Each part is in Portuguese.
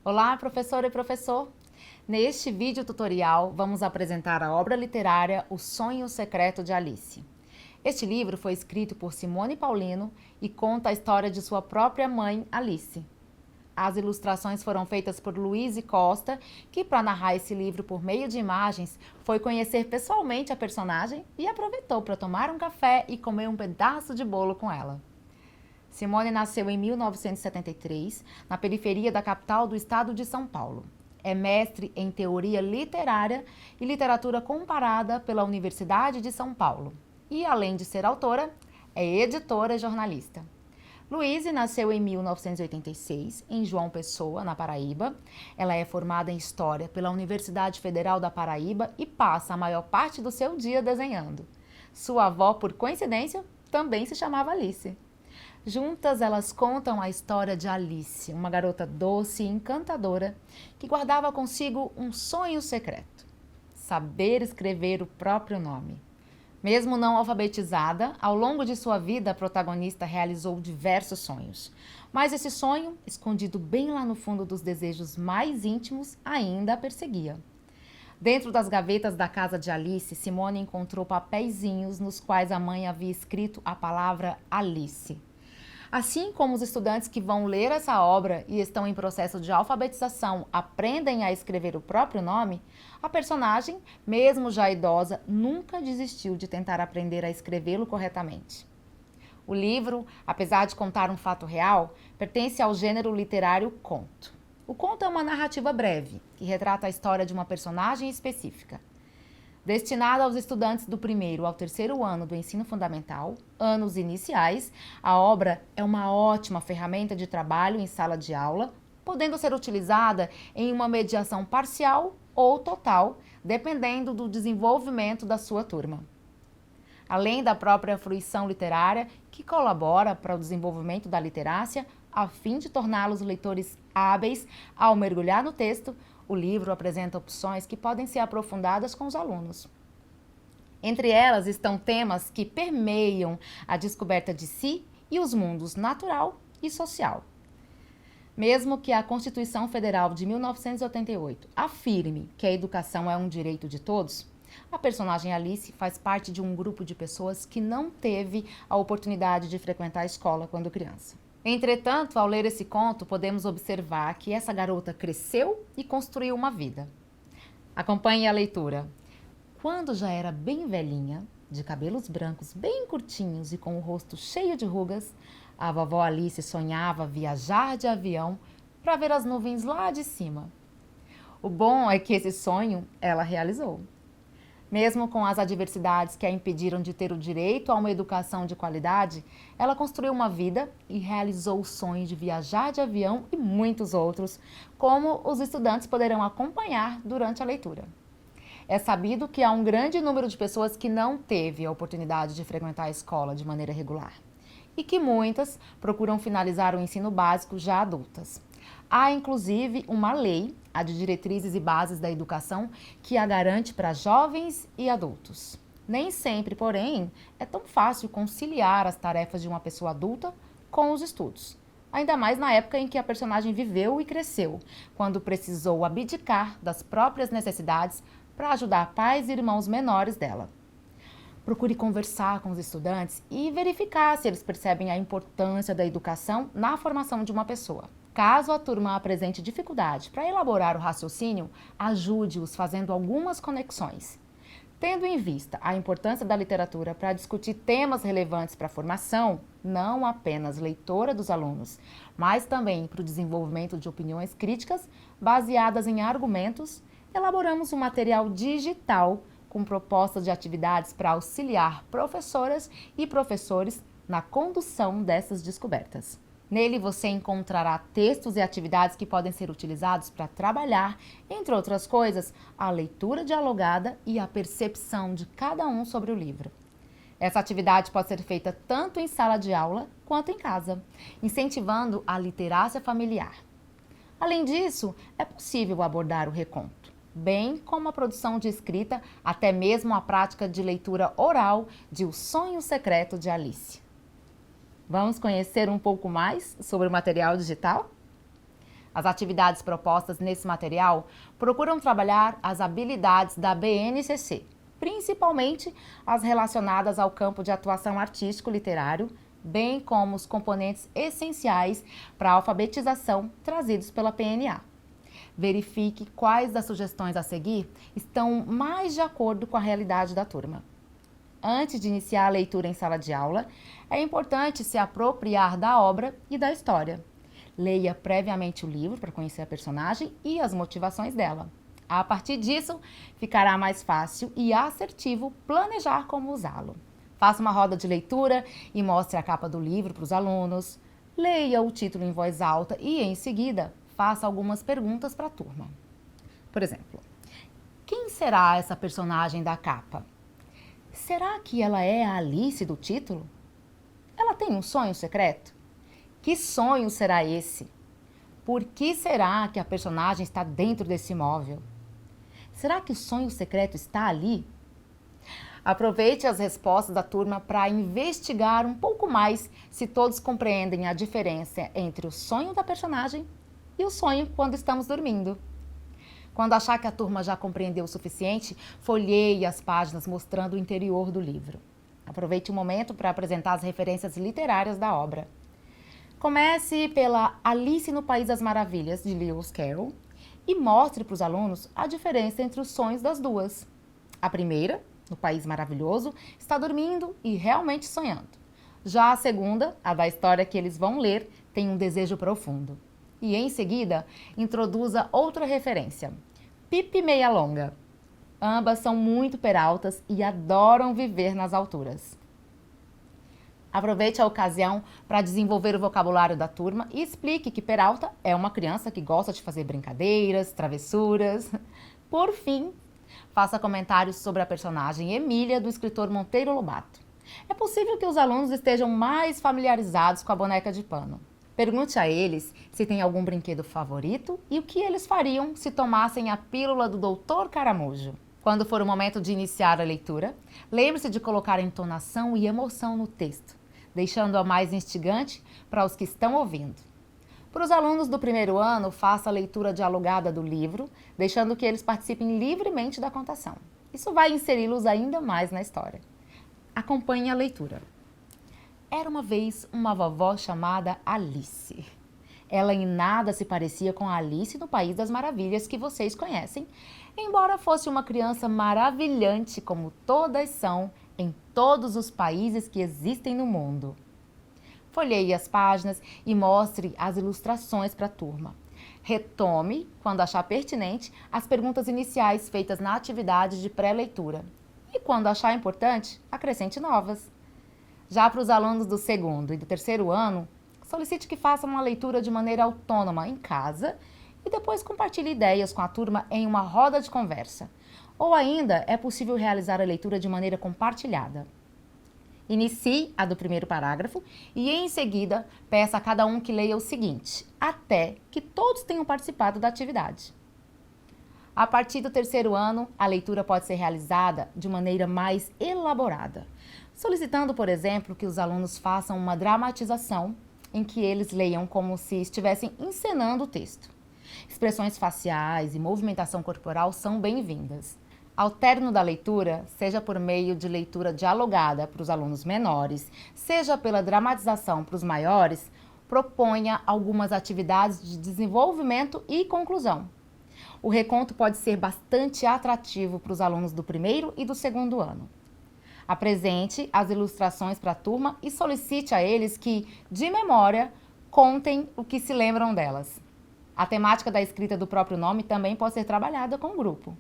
Olá, professora e professor! Neste vídeo tutorial, vamos apresentar a obra literária O Sonho Secreto de Alice. Este livro foi escrito por Simone Paulino e conta a história de sua própria mãe, Alice. As ilustrações foram feitas por Luíse Costa, que, para narrar esse livro por meio de imagens, foi conhecer pessoalmente a personagem e aproveitou para tomar um café e comer um pedaço de bolo com ela. Simone nasceu em 1973, na periferia da capital do estado de São Paulo. É mestre em teoria literária e literatura comparada pela Universidade de São Paulo. E, além de ser autora, é editora e jornalista. Luíse nasceu em 1986, em João Pessoa, na Paraíba. Ela é formada em História pela Universidade Federal da Paraíba e passa a maior parte do seu dia desenhando. Sua avó, por coincidência, também se chamava Alice. Juntas, elas contam a história de Alice, uma garota doce e encantadora que guardava consigo um sonho secreto: saber escrever o próprio nome. Mesmo não alfabetizada, ao longo de sua vida a protagonista realizou diversos sonhos. Mas esse sonho, escondido bem lá no fundo dos desejos mais íntimos, ainda a perseguia. Dentro das gavetas da casa de Alice, Simone encontrou papeizinhos nos quais a mãe havia escrito a palavra Alice. Assim como os estudantes que vão ler essa obra e estão em processo de alfabetização aprendem a escrever o próprio nome, a personagem, mesmo já idosa, nunca desistiu de tentar aprender a escrevê-lo corretamente. O livro, apesar de contar um fato real, pertence ao gênero literário conto. O conto é uma narrativa breve, que retrata a história de uma personagem específica. Destinada aos estudantes do primeiro ao terceiro ano do ensino fundamental, anos iniciais, a obra é uma ótima ferramenta de trabalho em sala de aula, podendo ser utilizada em uma mediação parcial ou total, dependendo do desenvolvimento da sua turma. Além da própria fruição literária, que colabora para o desenvolvimento da literácia, a fim de torná-los leitores hábeis ao mergulhar no texto, o livro apresenta opções que podem ser aprofundadas com os alunos. Entre elas estão temas que permeiam a descoberta de si e os mundos natural e social. Mesmo que a Constituição Federal de 1988 afirme que a educação é um direito de todos, a personagem Alice faz parte de um grupo de pessoas que não teve a oportunidade de frequentar a escola quando criança. Entretanto, ao ler esse conto, podemos observar que essa garota cresceu e construiu uma vida. Acompanhe a leitura. Quando já era bem velhinha, de cabelos brancos bem curtinhos e com o rosto cheio de rugas, a vovó Alice sonhava viajar de avião para ver as nuvens lá de cima. O bom é que esse sonho ela realizou. Mesmo com as adversidades que a impediram de ter o direito a uma educação de qualidade, ela construiu uma vida e realizou o sonho de viajar de avião e muitos outros, como os estudantes poderão acompanhar durante a leitura. É sabido que há um grande número de pessoas que não teve a oportunidade de frequentar a escola de maneira regular e que muitas procuram finalizar o ensino básico já adultas. Há, inclusive, uma lei, a de Diretrizes e Bases da Educação, que a garante para jovens e adultos. Nem sempre, porém, é tão fácil conciliar as tarefas de uma pessoa adulta com os estudos. Ainda mais na época em que a personagem viveu e cresceu, quando precisou abdicar das próprias necessidades para ajudar pais e irmãos menores dela. Procure conversar com os estudantes e verificar se eles percebem a importância da educação na formação de uma pessoa. Caso a turma apresente dificuldade para elaborar o raciocínio, ajude-os fazendo algumas conexões. Tendo em vista a importância da literatura para discutir temas relevantes para a formação, não apenas leitora dos alunos, mas também para o desenvolvimento de opiniões críticas baseadas em argumentos, elaboramos um material digital com propostas de atividades para auxiliar professoras e professores na condução dessas descobertas. Nele você encontrará textos e atividades que podem ser utilizados para trabalhar, entre outras coisas, a leitura dialogada e a percepção de cada um sobre o livro. Essa atividade pode ser feita tanto em sala de aula quanto em casa, incentivando a literácia familiar. Além disso, é possível abordar o reconto, bem como a produção de escrita, até mesmo a prática de leitura oral de O Sonho Secreto de Alice. Vamos conhecer um pouco mais sobre o material digital? As atividades propostas nesse material procuram trabalhar as habilidades da BNCC, principalmente as relacionadas ao campo de atuação artístico-literário, bem como os componentes essenciais para a alfabetização trazidos pela PNA. Verifique quais das sugestões a seguir estão mais de acordo com a realidade da turma. Antes de iniciar a leitura em sala de aula, é importante se apropriar da obra e da história. Leia previamente o livro para conhecer a personagem e as motivações dela. A partir disso, ficará mais fácil e assertivo planejar como usá-lo. Faça uma roda de leitura e mostre a capa do livro para os alunos. Leia o título em voz alta e, em seguida, faça algumas perguntas para a turma. Por exemplo, quem será essa personagem da capa? Será que ela é a Alice do título? Ela tem um sonho secreto? Que sonho será esse? Por que será que a personagem está dentro desse imóvel? Será que o sonho secreto está ali? Aproveite as respostas da turma para investigar um pouco mais se todos compreendem a diferença entre o sonho da personagem e o sonho quando estamos dormindo. Quando achar que a turma já compreendeu o suficiente, folheie as páginas mostrando o interior do livro. Aproveite o momento para apresentar as referências literárias da obra. Comece pela Alice no País das Maravilhas, de Lewis Carroll, e mostre para os alunos a diferença entre os sonhos das duas. A primeira, no País Maravilhoso, está dormindo e realmente sonhando. Já a segunda, a da história que eles vão ler, tem um desejo profundo. E em seguida, introduza outra referência, Pipi Meia Longa. Ambas são muito peraltas e adoram viver nas alturas. Aproveite a ocasião para desenvolver o vocabulário da turma e explique que Peralta é uma criança que gosta de fazer brincadeiras, travessuras. Por fim, faça comentários sobre a personagem Emília, do escritor Monteiro Lobato. É possível que os alunos estejam mais familiarizados com a boneca de pano. Pergunte a eles se tem algum brinquedo favorito e o que eles fariam se tomassem a pílula do Dr. Caramujo. Quando for o momento de iniciar a leitura, lembre-se de colocar entonação e emoção no texto, deixando-a mais instigante para os que estão ouvindo. Para os alunos do primeiro ano, faça a leitura dialogada do livro, deixando que eles participem livremente da contação. Isso vai inseri-los ainda mais na história. Acompanhe a leitura. Era uma vez uma vovó chamada Alice. Ela em nada se parecia com a Alice no País das Maravilhas que vocês conhecem, embora fosse uma criança maravilhante como todas são em todos os países que existem no mundo. Folheie as páginas e mostre as ilustrações para a turma. Retome, quando achar pertinente, as perguntas iniciais feitas na atividade de pré-leitura. E quando achar importante, acrescente novas. Já para os alunos do segundo e do terceiro ano, solicite que façam uma leitura de maneira autônoma em casa e depois compartilhe ideias com a turma em uma roda de conversa. Ou ainda, é possível realizar a leitura de maneira compartilhada. Inicie a do primeiro parágrafo e, em seguida, peça a cada um que leia o seguinte, até que todos tenham participado da atividade. A partir do terceiro ano, a leitura pode ser realizada de maneira mais elaborada, solicitando, por exemplo, que os alunos façam uma dramatização em que eles leiam como se estivessem encenando o texto. Expressões faciais e movimentação corporal são bem-vindas. Ao término da leitura, seja por meio de leitura dialogada para os alunos menores, seja pela dramatização para os maiores, proponha algumas atividades de desenvolvimento e conclusão. O reconto pode ser bastante atrativo para os alunos do primeiro e do segundo ano. Apresente as ilustrações para a turma e solicite a eles que, de memória, contem o que se lembram delas. A temática da escrita do próprio nome também pode ser trabalhada com o grupo.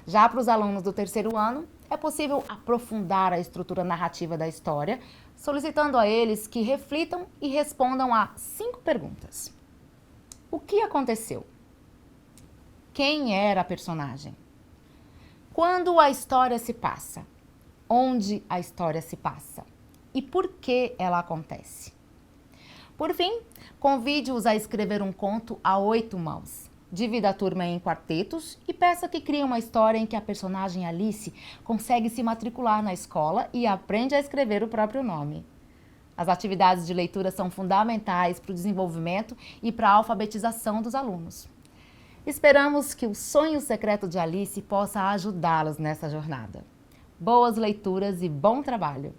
Já para os alunos do terceiro ano, é possível aprofundar a estrutura narrativa da história, solicitando a eles que reflitam e respondam a 5 perguntas. O que aconteceu? Quem era a personagem? Quando a história se passa? Onde a história se passa? E por que ela acontece? Por fim, convide-os a escrever um conto a 8 mãos. Divida a turma em quartetos e peça que criem uma história em que a personagem Alice consegue se matricular na escola e aprende a escrever o próprio nome. As atividades de leitura são fundamentais para o desenvolvimento e para a alfabetização dos alunos. Esperamos que o Sonho Secreto de Alice possa ajudá-los nessa jornada. Boas leituras e bom trabalho!